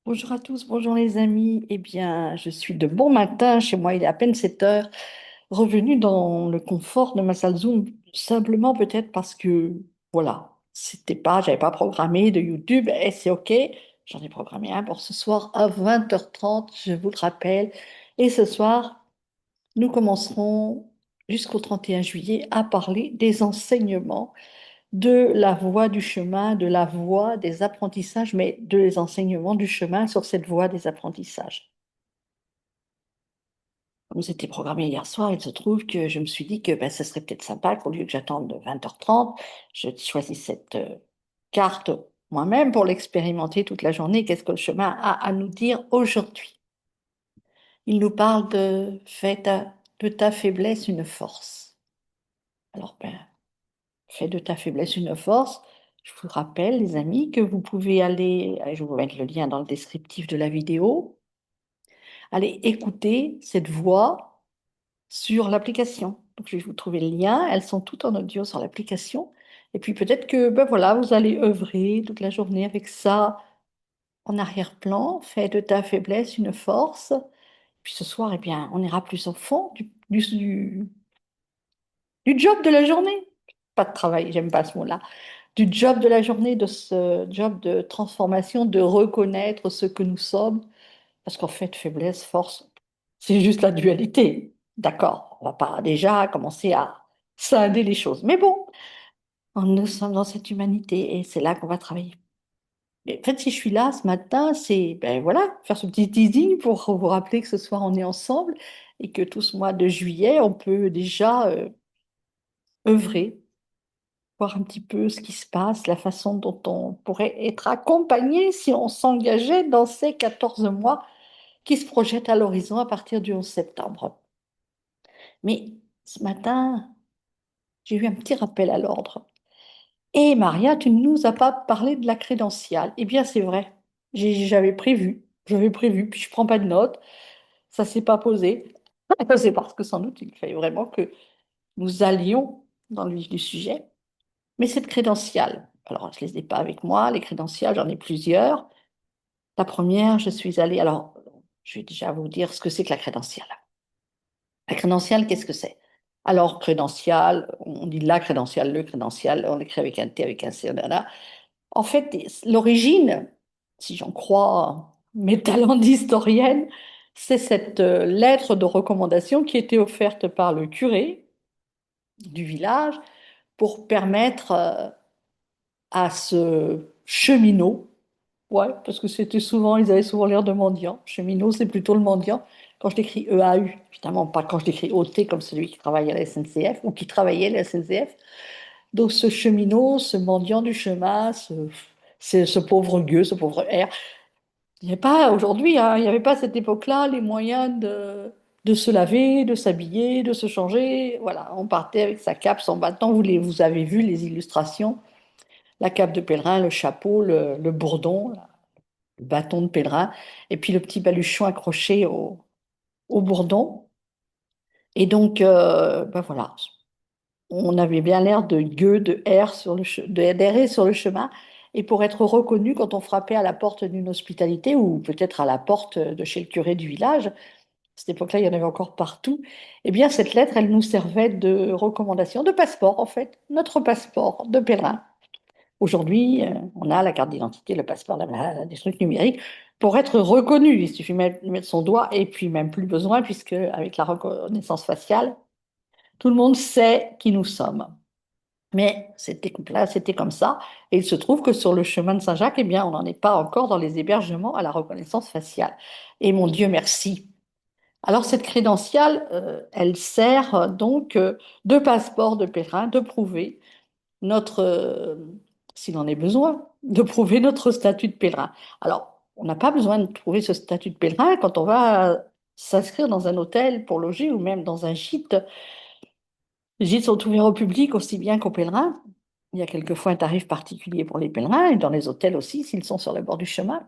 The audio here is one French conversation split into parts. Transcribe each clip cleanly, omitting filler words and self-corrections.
Bonjour à tous, bonjour les amis. Eh bien, je suis de bon matin, chez moi il est à peine 7 heures, revenue dans le confort de ma salle Zoom, simplement peut-être parce que, voilà, j'avais pas programmé de YouTube, et c'est OK, j'en ai programmé un pour ce soir à 20h30, je vous le rappelle. Et ce soir, nous commencerons jusqu'au 31 juillet à parler des enseignements de la voie du chemin, de la voie des apprentissages, mais de les enseignements du chemin sur cette voie des apprentissages. Comme c'était programmé hier soir, il se trouve que je me suis dit que ben, ce serait peut-être sympa qu'au lieu que j'attende 20h30, je choisis cette carte moi-même pour l'expérimenter toute la journée. Qu'est-ce que le chemin a à nous dire aujourd'hui? Il nous parle de de ta faiblesse une force. Alors, ben, fais de ta faiblesse une force. Je vous rappelle, les amis, que vous pouvez aller, je vais vous mettre le lien dans le descriptif de la vidéo, aller écouter cette voix sur l'application. Donc, je vais vous trouver le lien. Elles sont toutes en audio sur l'application. Et puis peut-être que ben voilà, vous allez œuvrer toute la journée avec ça en arrière-plan. Fais de ta faiblesse une force. Puis ce soir, eh bien, on ira plus au fond du job de la journée. Pas de travail, j'aime pas ce mot-là. Du job de la journée, de ce job de transformation, de reconnaître ce que nous sommes, parce qu'en fait, faiblesse, force, c'est juste la dualité. D'accord, on va pas déjà commencer à scinder les choses. Mais bon, nous sommes dans cette humanité et c'est là qu'on va travailler. Mais en fait, si je suis là ce matin, c'est ben voilà, faire ce petit teasing pour vous rappeler que ce soir on est ensemble et que tout ce mois de juillet, on peut déjà œuvrer, voir un petit peu ce qui se passe, la façon dont on pourrait être accompagné si on s'engageait dans ces 14 mois qui se projettent à l'horizon à partir du 11 septembre. Mais ce matin, j'ai eu un petit rappel à l'ordre. Et Maria, tu ne nous as pas parlé de la crédentiale. Eh bien, c'est vrai. J'avais prévu, puis je prends pas de notes. Ça s'est pas posé. C'est parce que sans doute il fallait vraiment que nous allions dans le vif du sujet. Mais cette crédentiale, alors je ne les ai pas avec moi, les crédentiales, j'en ai plusieurs. La première, je suis allée, alors je vais déjà vous dire ce que c'est que la crédentiale. La crédentiale, qu'est-ce que c'est? Alors, crédentiale, on dit la crédentiale, le crédential, on l'écrit avec un T, avec un C, là. En fait, l'origine, si j'en crois mes talents d'historienne, c'est cette lettre de recommandation qui était offerte par le curé du village pour permettre à ce cheminot. Ouais, parce que c'était souvent, ils avaient souvent l'air de mendiants. Cheminot, c'est plutôt le mendiant. Quand je l'écris EAU, évidemment, pas quand je l'écris OT comme celui qui travaille à la SNCF ou qui travaillait à la SNCF. Donc ce cheminot, ce mendiant du chemin, ce pauvre gueux, ce pauvre R. Il n'y avait pas aujourd'hui, hein, il n'y avait pas à cette époque-là les moyens de se laver, de s'habiller, de se changer. Voilà, on partait avec sa cape, son bâton. Vous avez vu les illustrations, la cape de pèlerin, le chapeau, le bourdon, le bâton de pèlerin, et puis le petit baluchon accroché au bourdon. Et donc, ben voilà, on avait bien l'air de gueux, de R d'errer sur le chemin. Et pour être reconnu quand on frappait à la porte d'une hospitalité ou peut-être à la porte de chez le curé du village, à cette époque-là, il y en avait encore partout, eh bien, cette lettre, elle nous servait de recommandation, de passeport, en fait, notre passeport de pèlerin. Aujourd'hui, on a la carte d'identité, le passeport, des trucs numériques. Pour être reconnu, il suffit de mettre son doigt et puis même plus besoin, puisque avec la reconnaissance faciale, tout le monde sait qui nous sommes. Mais c'était comme ça. Et il se trouve que sur le chemin de Saint-Jacques, eh bien, on n'en est pas encore dans les hébergements à la reconnaissance faciale. Et mon Dieu merci. Alors, cette crédentiale, elle sert donc de passeport de pèlerin, de prouver notre, s'il en est besoin, de prouver notre statut de pèlerin. Alors, on n'a pas besoin de prouver ce statut de pèlerin quand on va s'inscrire dans un hôtel pour loger ou même dans un gîte. Les gîtes sont ouverts au public aussi bien qu'aux pèlerins. Il y a quelquefois un tarif particulier pour les pèlerins et dans les hôtels aussi s'ils sont sur le bord du chemin.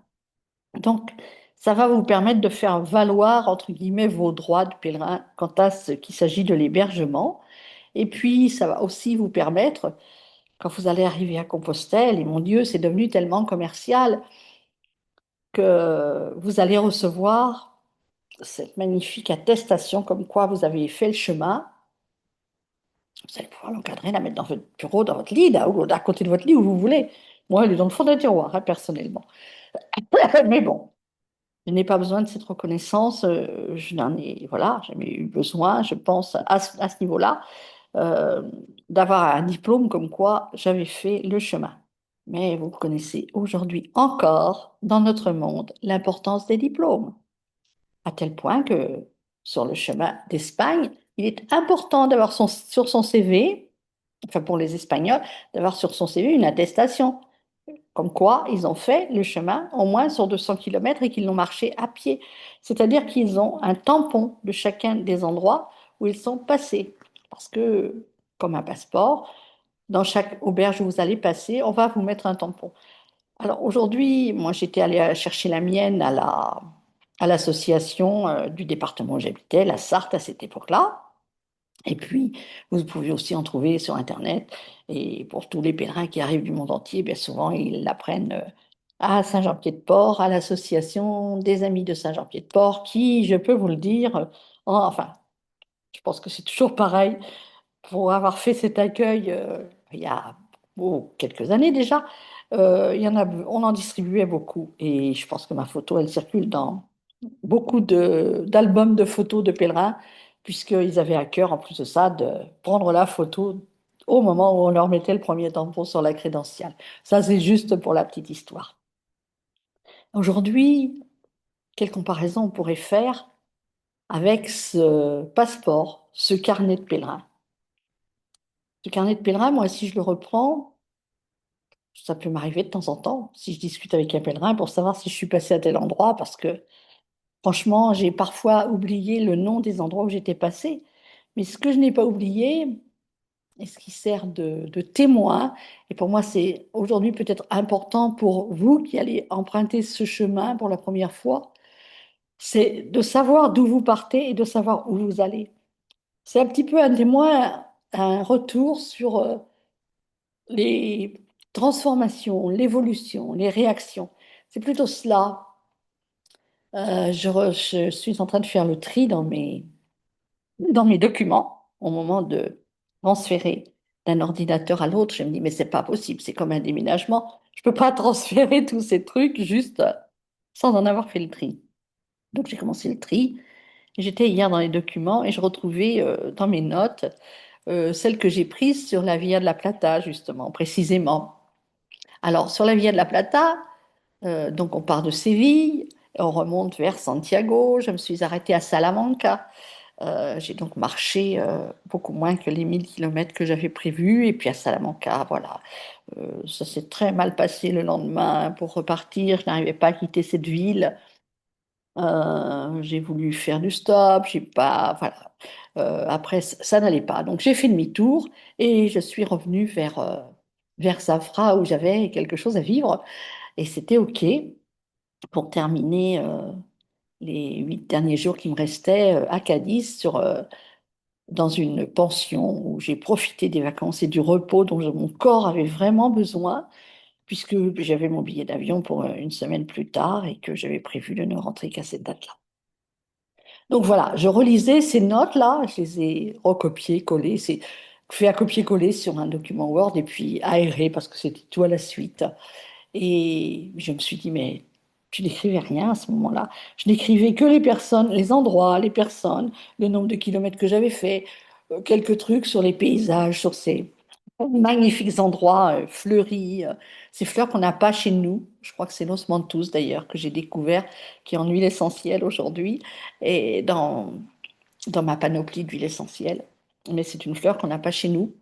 Donc, ça va vous permettre de faire valoir, entre guillemets, vos droits de pèlerin quant à ce qu'il s'agit de l'hébergement. Et puis, ça va aussi vous permettre, quand vous allez arriver à Compostelle, et mon Dieu, c'est devenu tellement commercial, que vous allez recevoir cette magnifique attestation comme quoi vous avez fait le chemin. Vous allez pouvoir l'encadrer, la mettre dans votre bureau, dans votre lit, là, ou à côté de votre lit, où vous voulez. Moi, elle est dans le fond d'un tiroir, hein, personnellement. Mais bon, je n'ai pas besoin de cette reconnaissance. Je n'en ai, voilà, jamais eu besoin, je pense, à ce niveau-là, euh, d'avoir un diplôme comme quoi j'avais fait le chemin. Mais vous connaissez aujourd'hui encore, dans notre monde, l'importance des diplômes, à tel point que sur le chemin d'Espagne, il est important d'avoir sur son CV, enfin pour les Espagnols, d'avoir sur son CV une attestation, comme quoi ils ont fait le chemin au moins sur 200 kilomètres et qu'ils l'ont marché à pied. C'est-à-dire qu'ils ont un tampon de chacun des endroits où ils sont passés. Parce que, comme un passeport, dans chaque auberge où vous allez passer, on va vous mettre un tampon. Alors aujourd'hui, moi j'étais allée chercher la mienne à l'association du département où j'habitais, la Sarthe à cette époque-là. Et puis, vous pouvez aussi en trouver sur Internet. Et pour tous les pèlerins qui arrivent du monde entier, bien souvent, ils l'apprennent à Saint-Jean-Pied-de-Port, à l'association des Amis de Saint-Jean-Pied-de-Port, qui, je peux vous le dire, enfin, je pense que c'est toujours pareil, pour avoir fait cet accueil il y a quelques années déjà, on en distribuait beaucoup. Et je pense que ma photo, elle circule dans beaucoup d'albums de photos de pèlerins, puisqu'ils avaient à cœur, en plus de ça, de prendre la photo au moment où on leur mettait le premier tampon sur la crédentiale. Ça, c'est juste pour la petite histoire. Aujourd'hui, quelle comparaison on pourrait faire avec ce passeport, ce carnet de pèlerin? Ce carnet de pèlerin, moi, si je le reprends, ça peut m'arriver de temps en temps, si je discute avec un pèlerin pour savoir si je suis passé à tel endroit, parce que franchement, j'ai parfois oublié le nom des endroits où j'étais passé. Mais ce que je n'ai pas oublié, et ce qui sert de témoin, et pour moi c'est aujourd'hui peut-être important pour vous qui allez emprunter ce chemin pour la première fois, c'est de savoir d'où vous partez et de savoir où vous allez. C'est un petit peu un témoin, un retour sur les transformations, l'évolution, les réactions. C'est plutôt cela. Je suis en train de faire le tri dans mes documents au moment de transférer d'un ordinateur à l'autre. Je me dis, mais c'est pas possible, c'est comme un déménagement. Je peux pas transférer tous ces trucs juste sans en avoir fait le tri. Donc j'ai commencé le tri. J'étais hier dans les documents et je retrouvais dans mes notes celles que j'ai prises sur la Via de la Plata, justement, précisément. Alors, sur la Via de la Plata, donc on part de Séville, et on remonte vers Santiago. Je me suis arrêtée à Salamanca. J'ai donc marché beaucoup moins que les 1000 kilomètres que j'avais prévus. Et puis à Salamanca, voilà, ça s'est très mal passé le lendemain pour repartir. Je n'arrivais pas à quitter cette ville. J'ai voulu faire du stop, j'ai pas, voilà. Après, ça n'allait pas. Donc j'ai fait demi-tour et je suis revenue vers Zafra où j'avais quelque chose à vivre. Et c'était OK pour terminer les 8 derniers jours qui me restaient à Cadiz dans une pension où j'ai profité des vacances et du repos dont mon corps avait vraiment besoin, puisque j'avais mon billet d'avion pour une semaine plus tard et que j'avais prévu de ne rentrer qu'à cette date-là. Donc voilà, je relisais ces notes-là, je les ai recopiées, collées, c'est fait à copier-coller sur un document Word et puis aéré parce que c'était tout à la suite. Et je me suis dit, mais je n'écrivais rien à ce moment-là. Je n'écrivais que les personnes, les endroits, les personnes, le nombre de kilomètres que j'avais fait, quelques trucs sur les paysages, sur ces magnifiques endroits fleuris, ces fleurs qu'on n'a pas chez nous. Je crois que c'est l'os mentous d'ailleurs que j'ai découvert, qui est en huile essentielle aujourd'hui, et dans ma panoplie d'huile essentielle. Mais c'est une fleur qu'on n'a pas chez nous.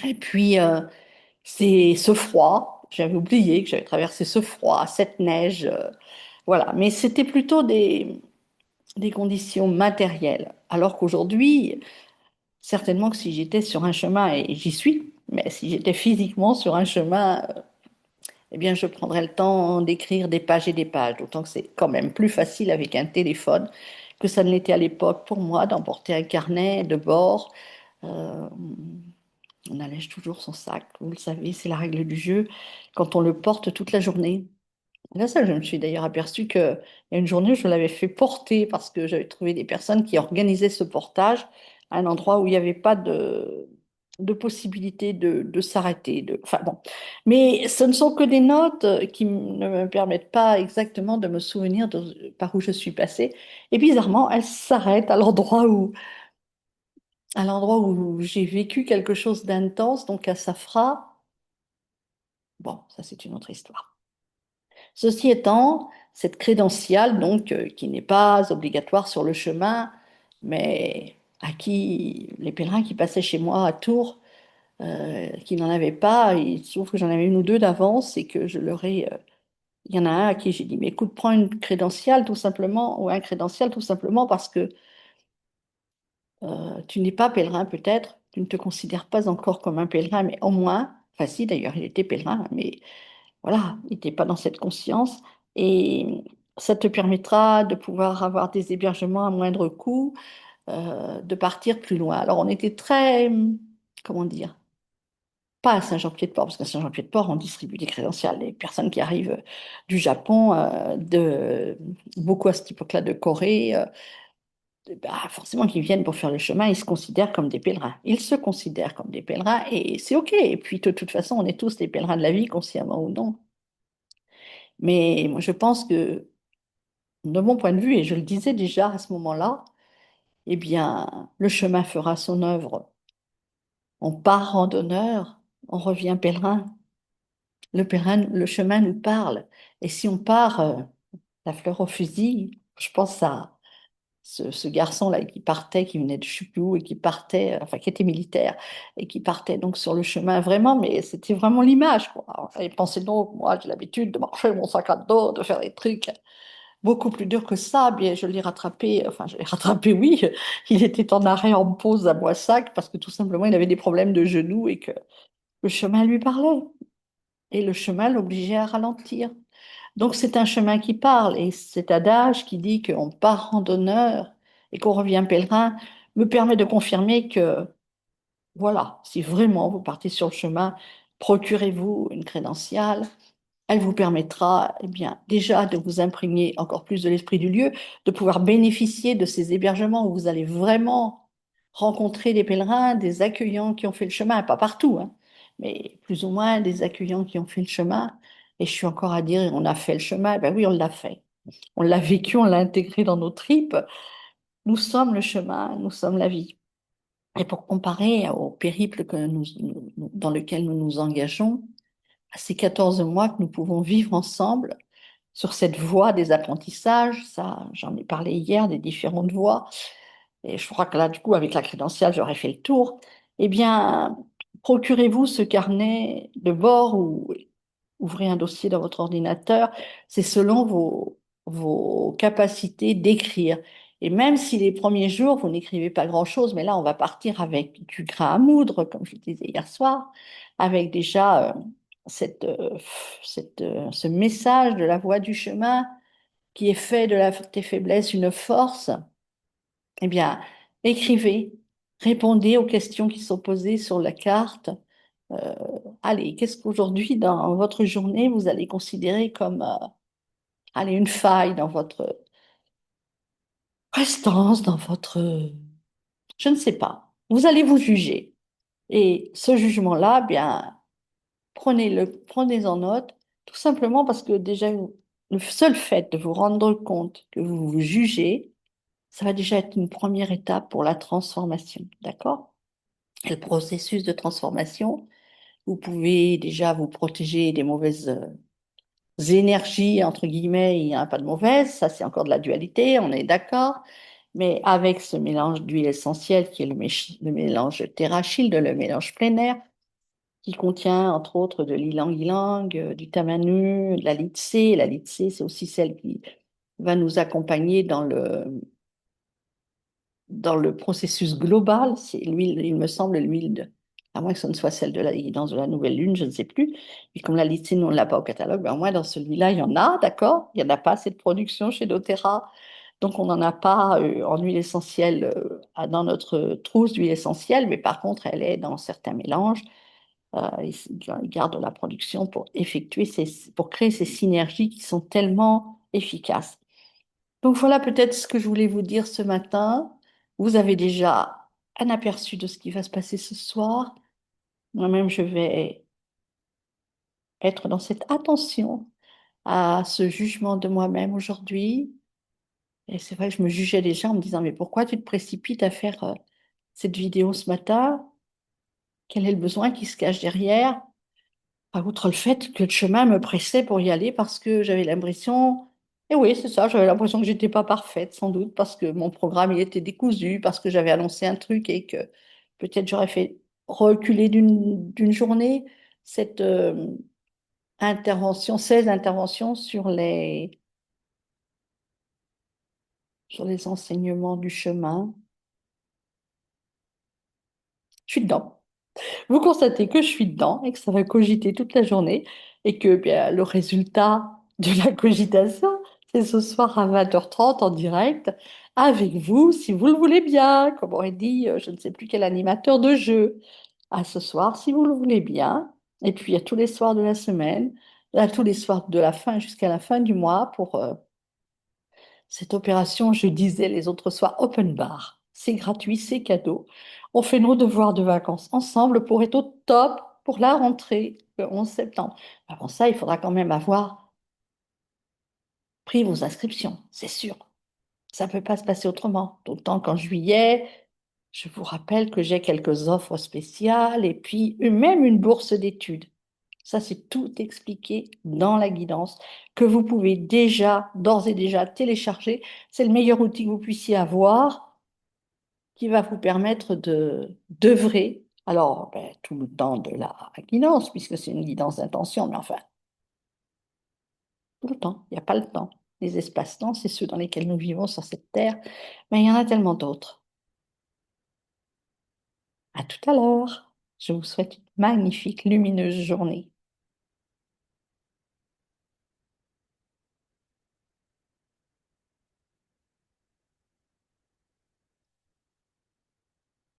Et puis, c'est ce froid. J'avais oublié que j'avais traversé ce froid, cette neige. Voilà. Mais c'était plutôt des conditions matérielles. Alors qu'aujourd'hui, certainement que si j'étais sur un chemin, et j'y suis, mais si j'étais physiquement sur un chemin, eh bien, je prendrais le temps d'écrire des pages et des pages. D'autant que c'est quand même plus facile avec un téléphone que ça ne l'était à l'époque pour moi d'emporter un carnet de bord. Euh, on allège toujours son sac, vous le savez, c'est la règle du jeu. Quand on le porte toute la journée, Là, ça, je me suis d'ailleurs aperçue qu'il y a une journée, je l'avais fait porter parce que j'avais trouvé des personnes qui organisaient ce portage à un endroit où il n'y avait pas de possibilité de s'arrêter. Enfin bon. Mais ce ne sont que des notes qui ne me permettent pas exactement de me souvenir par où je suis passée. Et bizarrement, elles s'arrêtent à l'endroit où j'ai vécu quelque chose d'intense, donc à Safra. Bon, ça c'est une autre histoire. Ceci étant, cette crédentiale, donc, qui n'est pas obligatoire sur le chemin, mais à qui les pèlerins qui passaient chez moi à Tours, qui n'en avaient pas, il se trouve que j'en avais une ou deux d'avance et que je leur ai. Il y en a un à qui j'ai dit, mais écoute, prends une crédentiale tout simplement, ou un crédential tout simplement parce que tu n'es pas pèlerin peut-être, tu ne te considères pas encore comme un pèlerin, mais au moins, enfin si d'ailleurs il était pèlerin, mais voilà, il n'était pas dans cette conscience. Et ça te permettra de pouvoir avoir des hébergements à moindre coût, de partir plus loin. Alors, on était très, comment dire, pas à Saint-Jean-Pied-de-Port, parce qu'à Saint-Jean-Pied-de-Port, on distribue des crédentials. Les personnes qui arrivent du Japon, beaucoup à cette époque-là de Corée, bah, forcément, qui viennent pour faire le chemin, ils se considèrent comme des pèlerins. Ils se considèrent comme des pèlerins et c'est OK. Et puis, de toute façon, on est tous des pèlerins de la vie, consciemment ou non. Mais moi, je pense que, de mon point de vue, et je le disais déjà à ce moment-là, eh bien, le chemin fera son œuvre. On part randonneur, on revient pèlerin. Le chemin nous parle. Et si on part la fleur au fusil, je pense à ce garçon-là qui partait, qui venait de je sais plus où, et qui partait, enfin qui était militaire, et qui partait donc sur le chemin vraiment, mais c'était vraiment l'image, quoi. Alors, et pensez donc, moi j'ai l'habitude de marcher mon sac à dos, de faire des trucs beaucoup plus dur que ça. Bien, je l'ai rattrapé, enfin, je l'ai rattrapé, oui. Il était en arrêt, en pause à Boissac parce que tout simplement, il avait des problèmes de genoux et que le chemin lui parlait. Et le chemin l'obligeait à ralentir. Donc, c'est un chemin qui parle. Et cet adage qui dit qu'on part randonneur et qu'on revient pèlerin me permet de confirmer que, voilà, si vraiment vous partez sur le chemin, procurez-vous une crédentiale. Elle vous permettra, eh bien, déjà de vous imprégner encore plus de l'esprit du lieu, de pouvoir bénéficier de ces hébergements où vous allez vraiment rencontrer des pèlerins, des accueillants qui ont fait le chemin, pas partout, hein, mais plus ou moins des accueillants qui ont fait le chemin. Et je suis encore à dire, on a fait le chemin. Ben oui, on l'a fait. On l'a vécu, on l'a intégré dans nos tripes. Nous sommes le chemin, nous sommes la vie. Et pour comparer au périple dans lequel nous nous engageons, à ces 14 mois que nous pouvons vivre ensemble, sur cette voie des apprentissages, ça, j'en ai parlé hier, des différentes voies, et je crois que là, du coup, avec la crédentiale, j'aurais fait le tour. Eh bien, procurez-vous ce carnet de bord ou ouvrez un dossier dans votre ordinateur. C'est selon vos capacités d'écrire. Et même si les premiers jours, vous n'écrivez pas grand-chose, mais là, on va partir avec du grain à moudre, comme je disais hier soir, avec déjà cette, ce message de la voie du chemin qui est fait de tes faiblesses une force, eh bien, écrivez, répondez aux questions qui sont posées sur la carte. Euh, allez, qu'est-ce qu'aujourd'hui, dans votre journée, vous allez considérer comme allez, une faille dans votre prestance, dans votre... Je ne sais pas. Vous allez vous juger. Et ce jugement-là, bien, prenez-en note, tout simplement parce que déjà, le seul fait de vous rendre compte que vous vous jugez, ça va déjà être une première étape pour la transformation, d'accord? Et le processus de transformation, vous pouvez déjà vous protéger des mauvaises énergies, entre guillemets, il n'y en a pas de mauvaises, ça c'est encore de la dualité, on est d'accord, mais avec ce mélange d'huile essentielle qui est le mélange Terrachilde, le mélange plein air, qui contient entre autres de l'ylang-ylang, du tamanu, de la litse. La litse, c'est aussi celle qui va nous accompagner dans le processus global. C'est l'huile, il me semble, à moins que ce ne soit celle de la guidance de la nouvelle lune, je ne sais plus. Et comme la litine, on ne l'a pas au catalogue, ben au moins dans celui-là, il y en a, d'accord? Il n'y en a pas cette production chez doTERRA. Donc, on n'en a pas en huile essentielle dans notre trousse d'huile essentielle, mais par contre, elle est dans certains mélanges. Ils gardent la production pour pour créer ces synergies qui sont tellement efficaces. Donc voilà peut-être ce que je voulais vous dire ce matin. Vous avez déjà un aperçu de ce qui va se passer ce soir. Moi-même, je vais être dans cette attention à ce jugement de moi-même aujourd'hui. Et c'est vrai que je me jugeais déjà en me disant, mais pourquoi tu te précipites à faire cette vidéo ce matin? Quel est le besoin qui se cache derrière? Outre le fait que le chemin me pressait pour y aller parce que j'avais l'impression, et oui, c'est ça, j'avais l'impression que j'étais pas parfaite, sans doute, parce que mon programme il était décousu, parce que j'avais annoncé un truc et que peut-être j'aurais fait reculer d'une journée cette intervention, ces interventions sur les enseignements du chemin. Je suis dedans. Vous constatez que je suis dedans et que ça va cogiter toute la journée et que bien, le résultat de la cogitation, c'est ce soir à 20h30 en direct avec vous, si vous le voulez bien, comme aurait dit je ne sais plus quel animateur de jeu. À ce soir, si vous le voulez bien. Et puis à tous les soirs de la semaine, à tous les soirs de la fin jusqu'à la fin du mois pour cette opération, je disais les autres soirs, open bar. C'est gratuit, c'est cadeau. On fait nos devoirs de vacances ensemble pour être au top pour la rentrée le 11 septembre. Avant ça, il faudra quand même avoir pris vos inscriptions, c'est sûr. Ça ne peut pas se passer autrement. D'autant qu'en juillet, je vous rappelle que j'ai quelques offres spéciales et puis même une bourse d'études. Ça, c'est tout expliqué dans la guidance que vous pouvez déjà, d'ores et déjà, télécharger. C'est le meilleur outil que vous puissiez avoir qui va vous permettre de d'œuvrer. Alors, ben, tout le temps de la guidance, puisque c'est une guidance d'intention, mais enfin, tout le temps, il n'y a pas le temps. Les espaces-temps, c'est ceux dans lesquels nous vivons sur cette terre, mais il y en a tellement d'autres. À tout à l'heure. Je vous souhaite une magnifique, lumineuse journée.